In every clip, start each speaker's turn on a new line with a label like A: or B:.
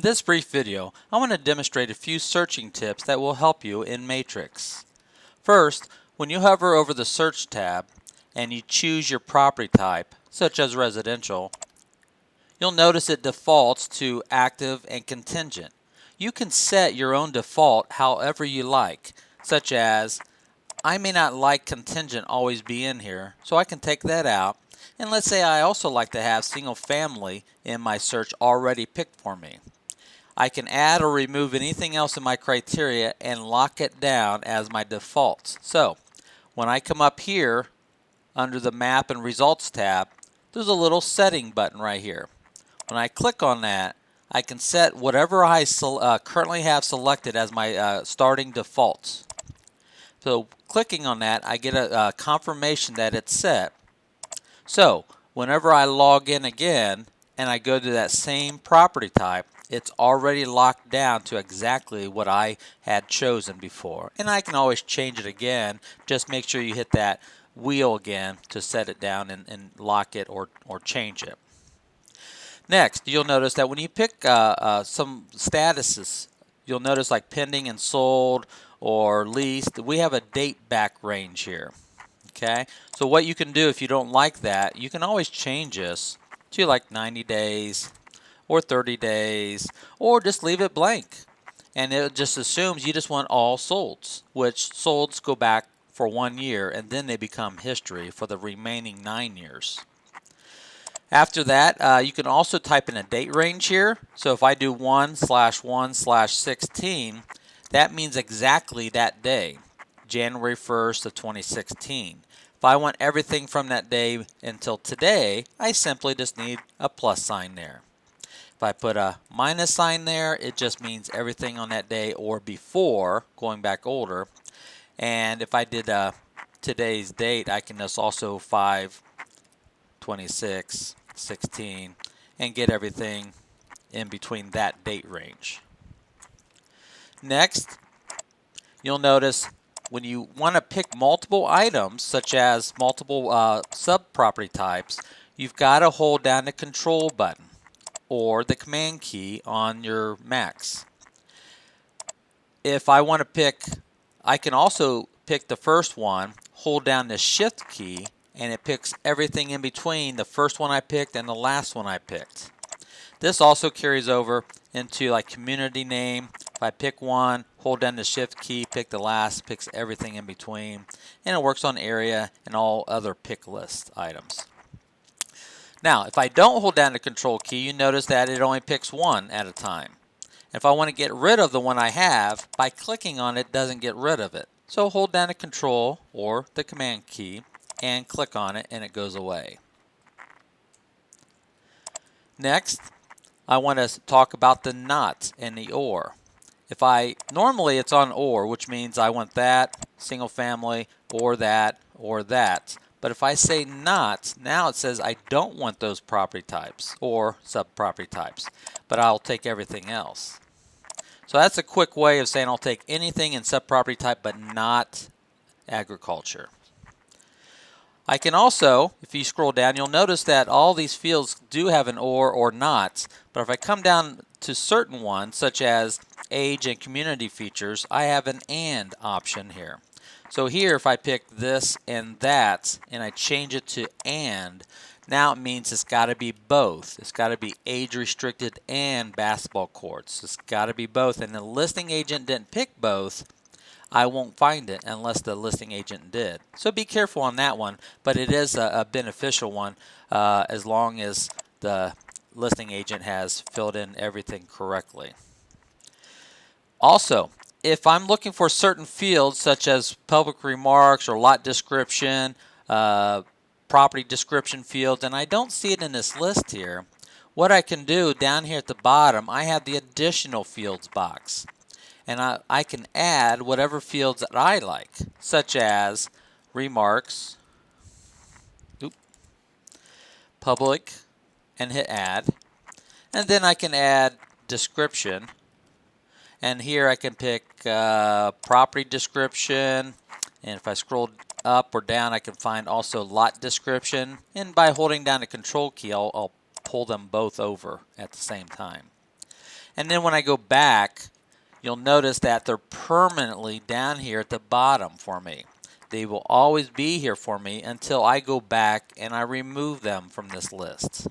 A: In this brief video, I want to demonstrate a few searching tips that will help you in Matrix. First, when you hover over the Search tab and you choose your property type, such as residential, you'll notice it defaults to active and contingent. You can set your own default however you like, such as I may not like contingent always be in here, so I can take that out. And let's say I also like to have single family in my search already picked for me. I can add or remove anything else in my criteria and lock it down as my defaults. So when I come up here under the Map and Results tab, there's a little setting button right here. When I click on that, I can set whatever I currently have selected as my starting defaults. So clicking on that, I get a confirmation that it's set. So whenever I log in again and I go to that same property type, it's already locked down to exactly what I had chosen before. And I can always change it again. Just make sure you hit that wheel again to set it down and lock it or change it. Next, you'll notice that when you pick some statuses, you'll notice like pending and sold or leased, we have a date back range here. Okay, so what you can do if you don't like that, you can always change this to like 90 days or 30 days, or just leave it blank. And it just assumes you just want all solds, which solds go back for 1 year and then they become history for the remaining 9 years. After that, you can also type in a date range here. So if I do 1/1/16, that means exactly that day, January 1st of 2016. If I want everything from that day until today, I simply just need a plus sign there. If I put a minus sign there, it just means everything on that day or before, going back older. And if I did today's date, I can just also 5/26/16 and get everything in between that date range. Next, you'll notice when you want to pick multiple items, such as multiple sub-property types, you've got to hold down the Control button or the Command key on your Macs. If I want to pick, I can also pick the first one, hold down the Shift key, and it picks everything in between the first one I picked and the last one I picked. This also carries over into like community name. If I pick one, hold down the Shift key, pick the last, picks everything in between, and it works on area and all other pick list items. Now, if I don't hold down the Control key, you notice that it only picks one at a time. If I want to get rid of the one I have, by clicking on it doesn't get rid of it. So hold down the Control or the Command key and click on it and it goes away. Next, I want to talk about the not and the or. Normally it's on or, which means I want that, single family, or that, or that. But if I say not, now it says I don't want those property types or sub-property types, but I'll take everything else. So that's a quick way of saying I'll take anything in sub-property type but not agriculture. I can also, if you scroll down, you'll notice that all these fields do have an or not, but if I come down to certain ones, such as age and community features, I have an and option here. So here, if I pick this and that, and I change it to and, now it means it's got to be both. It's got to be age-restricted and basketball courts. It's got to be both, and the listing agent didn't pick both, I won't find it unless the listing agent did. So be careful on that one, but it is a beneficial one as long as the listing agent has filled in everything correctly. Also, if I'm looking for certain fields such as public remarks or lot description, property description fields, and I don't see it in this list here, what I can do down here at the bottom, I have the additional fields box. And I can add whatever fields that I like, such as remarks, public, and hit add. And then I can add description. And here I can pick property description. And if I scroll up or down, I can find also lot description. And by holding down the Control key, I'll pull them both over at the same time. And then when I go back, you'll notice that they're permanently down here at the bottom for me. They will always be here for me until I go back and I remove them from this list.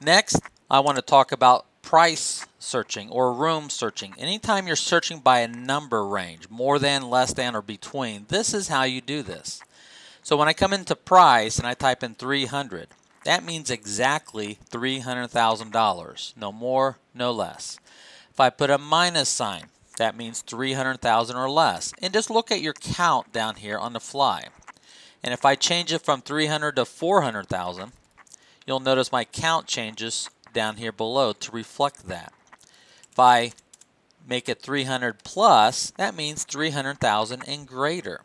A: Next, I want to talk about price searching or room searching. Anytime you're searching by a number range, more than, less than, or between, this is how you do this. So when I come into price and I type in 300, that means exactly $300,000. No more, no less. If I put a minus sign, that means 300,000 or less. And just look at your count down here on the fly. And if I change it from 300 to 400,000, you'll notice my count changes down here below to reflect that. If I make it 300 plus, that means 300,000 and greater.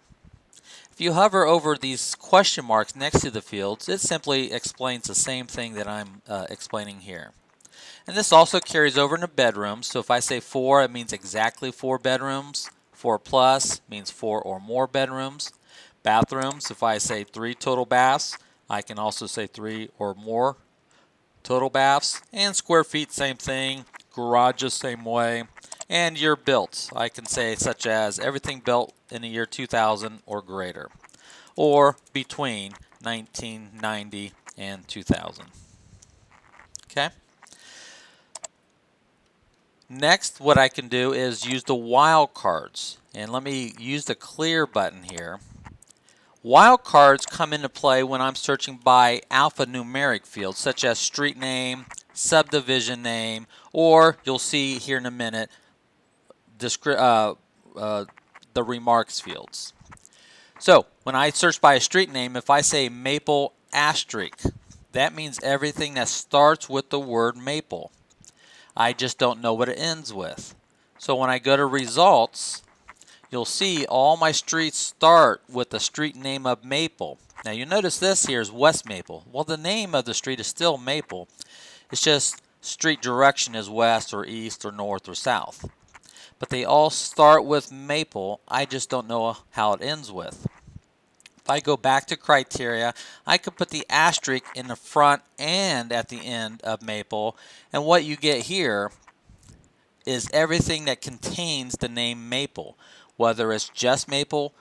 A: If you hover over these question marks next to the fields, it simply explains the same thing that I'm explaining here. And this also carries over into bedrooms. So if I say 4, it means exactly 4 bedrooms. 4 plus means 4 or more bedrooms. Bathrooms, if I say 3 total baths, I can also say 3 or more total baths. And square feet, same thing. Garages, same way. And year built, I can say such as everything built in the year 2000 or greater, or between 1990 and 2000. Okay. Next, what I can do is use the wildcards. And let me use the clear button here. Wildcards come into play when I'm searching by alphanumeric fields, such as street name, subdivision name, or you'll see here in a minute, the remarks fields. So, when I search by a street name, if I say Maple asterisk, that means everything that starts with the word maple. I just don't know what it ends with. So when I go to results, you'll see all my streets start with the street name of Maple. Now you notice this here is West Maple. Well, the name of the street is still Maple. It's just street direction is west or east or north or south. But they all start with Maple. I just don't know how it ends with. If I go back to criteria, I could put the asterisk in the front and at the end of Maple, and what you get here is everything that contains the name Maple, whether it's just Maple,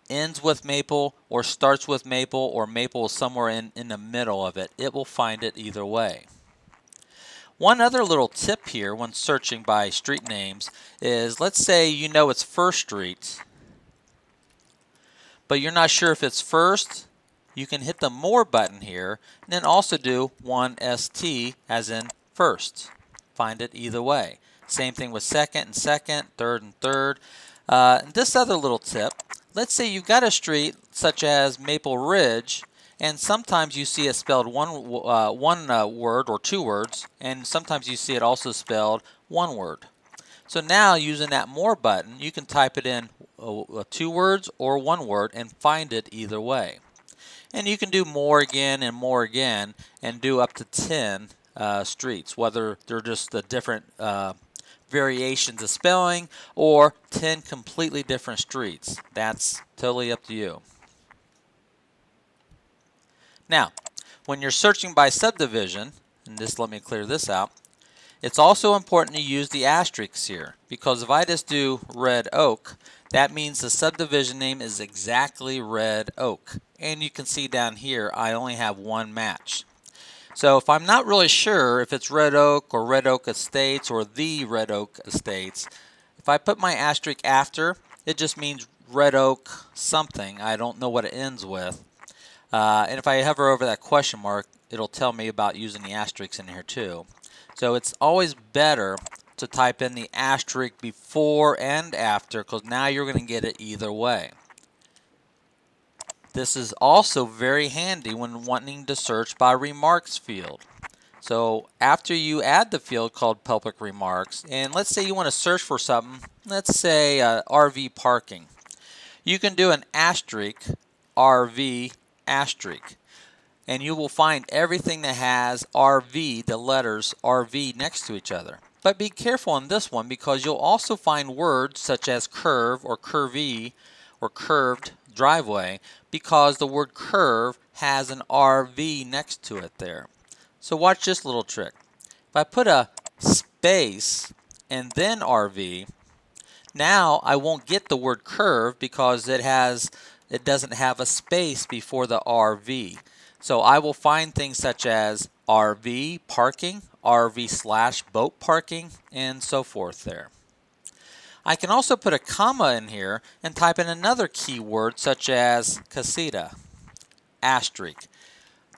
A: ends with Maple, or starts with Maple, or Maple is somewhere in the middle of it. It will find it either way. One other little tip here when searching by street names is, let's say you know it's First Street, but you're not sure if it's First. You can hit the More button here, and then also do 1ST as in first. Find it either way. Same thing with second and second, third and third. This other little tip, let's say you've got a street such as Maple Ridge, and sometimes you see it spelled one word or 2 words, and sometimes you see it also spelled 1 word. So now using that More button, you can type it in 2 words or 1 word and find it either way. And you can do more again and do up to 10 streets, whether they're just the different variations of spelling or 10 completely different streets. That's totally up to you. Now, when you're searching by subdivision, and just let me clear this out, it's also important to use the asterisks here, because if I just do Red Oak, that means the subdivision name is exactly Red Oak. And you can see down here, I only have 1 match. So if I'm not really sure if it's Red Oak or Red Oak Estates or the Red Oak Estates, if I put my asterisk after, it just means Red Oak something. I don't know what it ends with. And if I hover over that question mark, it'll tell me about using the asterisks in here too. So it's always better to type in the asterisk before and after, because now you're going to get it either way. This is also very handy when wanting to search by remarks field. So after you add the field called public remarks, and let's say you want to search for something, let's say RV parking, you can do an asterisk RV asterisk, and you will find everything that has RV, the letters RV next to each other. But be careful on this one, because you'll also find words such as curve or curvy or curved driveway, because the word curve has an RV next to it there. So watch this little trick. If I put a space and then RV, now I won't get the word curve because it doesn't have a space before the RV. So I will find things such as RV parking, RV/boat parking, and so forth there. I can also put a comma in here and type in another keyword such as casita, asterisk.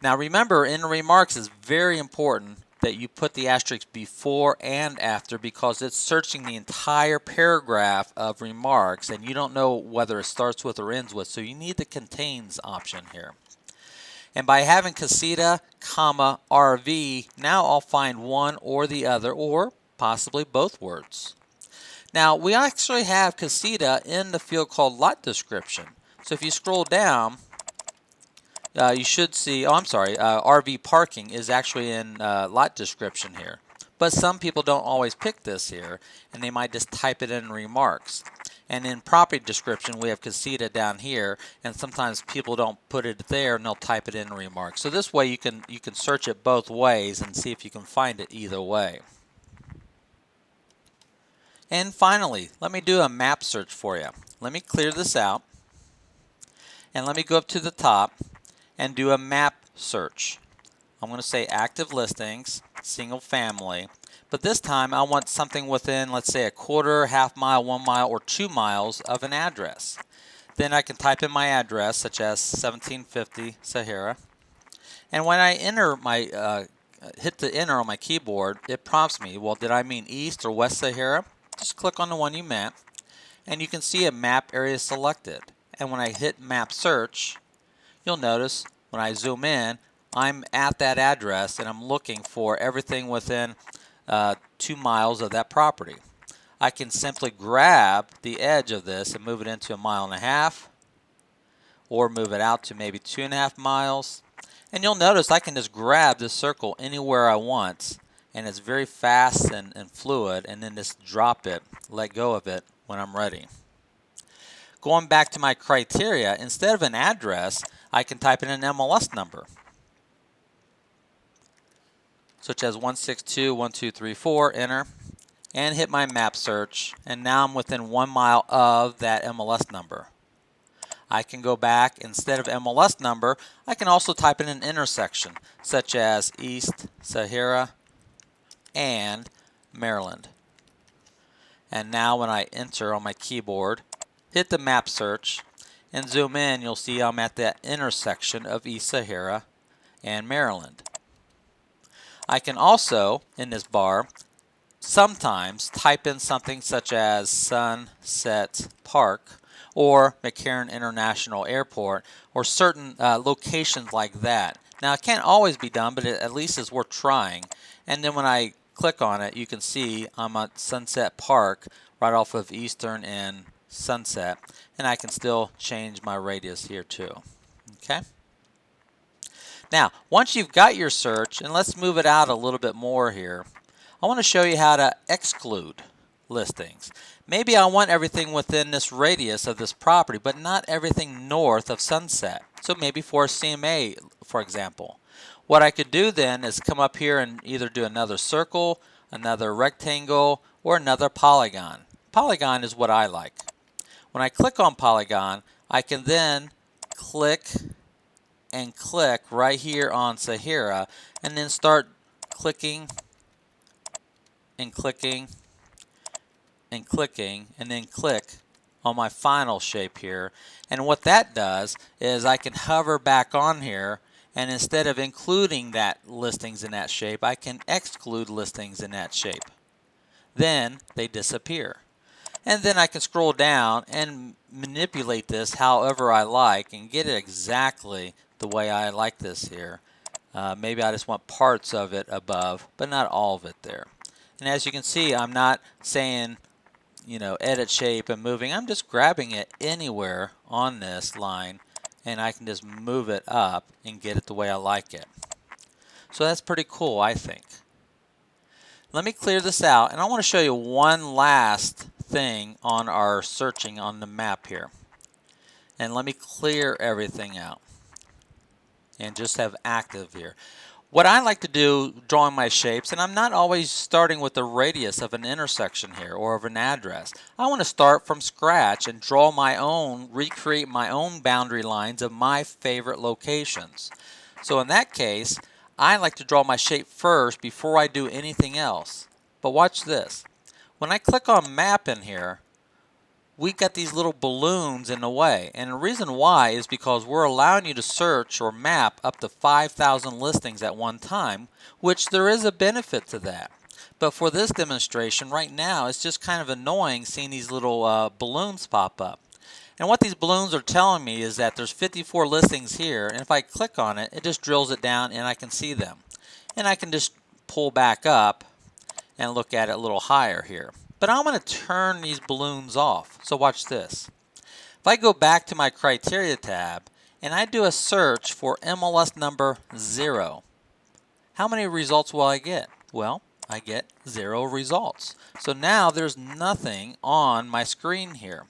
A: Now remember, in remarks it's very important that you put the asterisk before and after because it's searching the entire paragraph of remarks and you don't know whether it starts with or ends with, so you need the contains option here. And by having casita, comma, RV, now I'll find one or the other or possibly both words. Now we actually have casita in the field called lot description. So if you scroll down, you should see, RV parking is actually in lot description here. But some people don't always pick this here, and they might just type it in remarks. And in property description, we have casita down here, and sometimes people don't put it there, and they'll type it in remarks. So this way you can search it both ways and see if you can find it either way. And finally, let me do a map search for you. Let me clear this out, and let me go up to the top and do a map search. I'm going to say active listings, single family, but this time I want something within, let's say, a quarter, half mile, 1 mile, or 2 miles of an address. Then I can type in my address, such as 1750 Sahara, and when I enter my hit the enter on my keyboard, it prompts me, well, did I mean East or West Sahara? Just click on the one you meant, and you can see a map area selected. And when I hit map search, you'll notice when I zoom in, I'm at that address and I'm looking for everything within 2 miles of that property. I can simply grab the edge of this and move it into 1.5 miles, or move it out to maybe 2.5 miles. And you'll notice I can just grab this circle anywhere I want, and it's very fast and fluid, and then just drop it, let go of it when I'm ready. Going back to my criteria, instead of an address, I can type in an MLS number, such as 162.1234, enter, and hit my map search, and now I'm within 1 mile of that MLS number. I can go back, instead of MLS number, I can also type in an intersection, such as East Sahara and Maryland. And now when I enter on my keyboard, hit the map search, and zoom in, you'll see I'm at that intersection of East Sahara and Maryland. I can also, in this bar, sometimes type in something such as Sunset Park or McCarran International Airport, or certain locations like that. Now it can't always be done, but it at least is worth trying. And then when I click on it, you can see I'm at Sunset Park right off of Eastern and Sunset, and I can still change my radius here too. Okay. Now, once you've got your search, and let's move it out a little bit more here, I want to show you how to exclude listings. Maybe I want everything within this radius of this property, but not everything north of Sunset. So maybe for a CMA, for example. What I could do then is come up here and either do another circle, another rectangle, or another polygon. Polygon is what I like. When I click on polygon, I can then click and click right here on Sahara, and then start clicking and clicking and clicking, and then click on my final shape here. And what that does is I can hover back on here, and instead of including that listings in that shape, I can exclude listings in that shape. Then they disappear. And then I can scroll down and manipulate this however I like and get it exactly the way I like this here. Maybe I just want parts of it above, but not all of it there. And as you can see, I'm not saying, edit shape and moving. I'm just grabbing it anywhere on this line, and I can just move it up and get it the way I like it. So that's pretty cool, I think. Let me clear this out, and I want to show you one last thing on our searching on the map here. And let me clear everything out and just have active here. What I like to do drawing my shapes, and I'm not always starting with the radius of an intersection here or of an address. I want to start from scratch and draw my own, recreate my own boundary lines of my favorite locations. So in that case, I like to draw my shape first before I do anything else. But watch this. When I click on map in here, we got these little balloons in the way, and the reason why is because we're allowing you to search or map up to 5,000 listings at one time, which there is a benefit to that. But for this demonstration right now, it's just kind of annoying seeing these little balloons pop up. And what these balloons are telling me is that there's 54 listings here, and if I click on it, it just drills it down and I can see them. And I can just pull back up and look at it a little higher here. But I'm going to turn these balloons off. So watch this. If I go back to my criteria tab and I do a search for MLS number 0, how many results will I get? Well, I get 0 results. So now there's nothing on my screen here.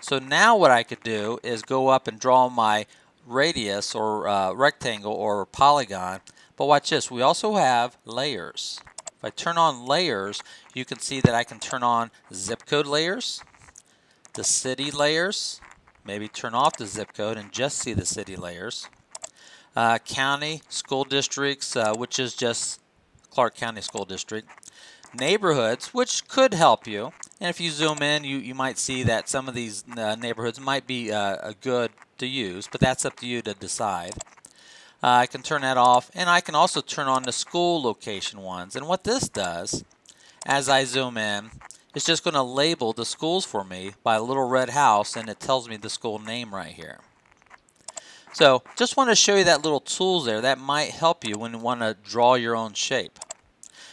A: So now what I could do is go up and draw my radius or rectangle or polygon. But watch this, we also have layers. If I turn on layers, you can see that I can turn on zip code layers, the city layers, maybe turn off the zip code and just see the city layers, county, school districts, which is just Clark County School District, neighborhoods, which could help you. And if you zoom in, you might see that some of these neighborhoods might be good to use, but that's up to you to decide. I can turn that off, and I can also turn on the school location ones. And what this does, as I zoom in, it's just going to label the schools for me by a little red house, and it tells me the school name right here. So just want to show you that little tools there that might help you when you want to draw your own shape.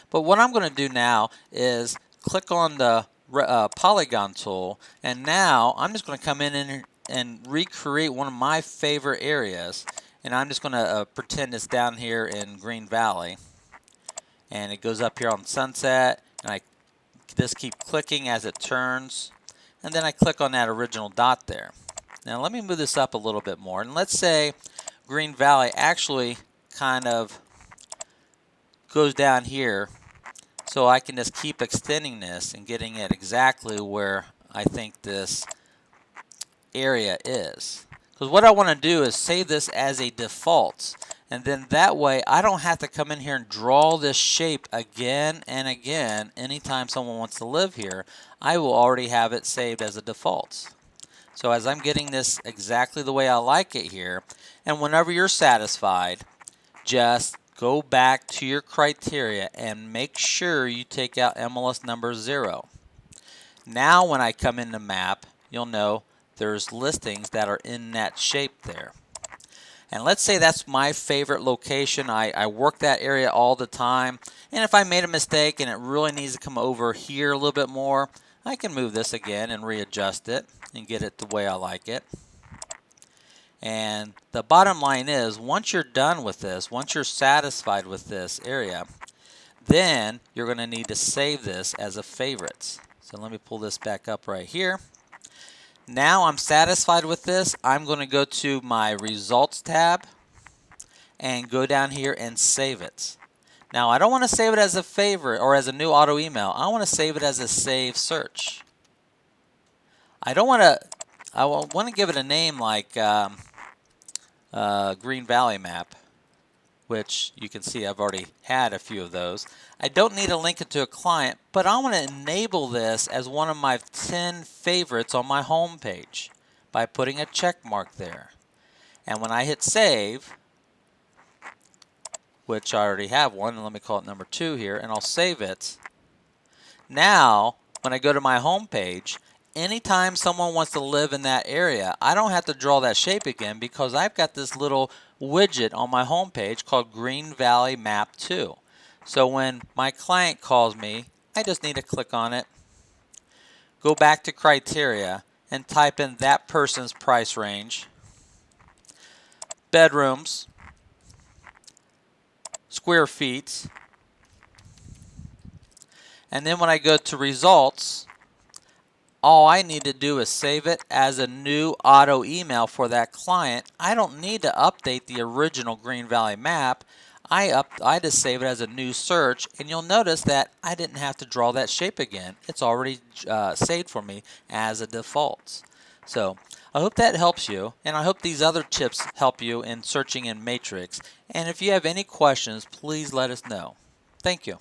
A: But what I'm going to do now is click on the Polygon Tool, and now I'm just going to come in and recreate one of my favorite areas. And I'm just going to pretend it's down here in Green Valley. And it goes up here on Sunset. And I just keep clicking as it turns. And then I click on that original dot there. Now let me move this up a little bit more. And let's say Green Valley actually kind of goes down here. So I can just keep extending this and getting it exactly where I think this area is. Because what I want to do is save this as a default, and then that way I don't have to come in here and draw this shape again and again anytime someone wants to live here. I will already have it saved as a default. So as I'm getting this exactly the way I like it here, and whenever you're satisfied, just go back to your criteria and make sure you take out MLS number 0. Now when I come into map, you'll know there's listings that are in that shape there. And let's say that's my favorite location. I work that area all the time. And if I made a mistake and it really needs to come over here a little bit more, I can move this again and readjust it and get it the way I like it. And the bottom line is, once you're done with this, once you're satisfied with this area, then you're going to need to save this as a favorites. So let me pull this back up right here. Now I'm satisfied with this. I'm going to go to my Results tab and go down here and save it. Now I don't want to save it as a favorite or as a new auto email. I want to save it as a save search. I want to give it a name like Green Valley Map, which you can see I've already had a few of those. I don't need to link it to a client, but I want to enable this as one of my 10 favorites on my home page by putting a check mark there. And when I hit save, which I already have one, and let me call it number 2 here, and I'll save it. Now, when I go to my home page, anytime someone wants to live in that area, I don't have to draw that shape again because I've got this little widget on my home page called Green Valley Map 2. So when my client calls me, I just need to click on it, go back to criteria, and type in that person's price range, bedrooms, square feet, and then when I go to results, all I need to do is save it as a new auto email for that client. I don't need to update the original Green Valley map. I just save it as a new search, and you'll notice that I didn't have to draw that shape again. It's already saved for me as a default. So I hope that helps you, and I hope these other tips help you in searching in Matrix. And if you have any questions, please let us know. Thank you.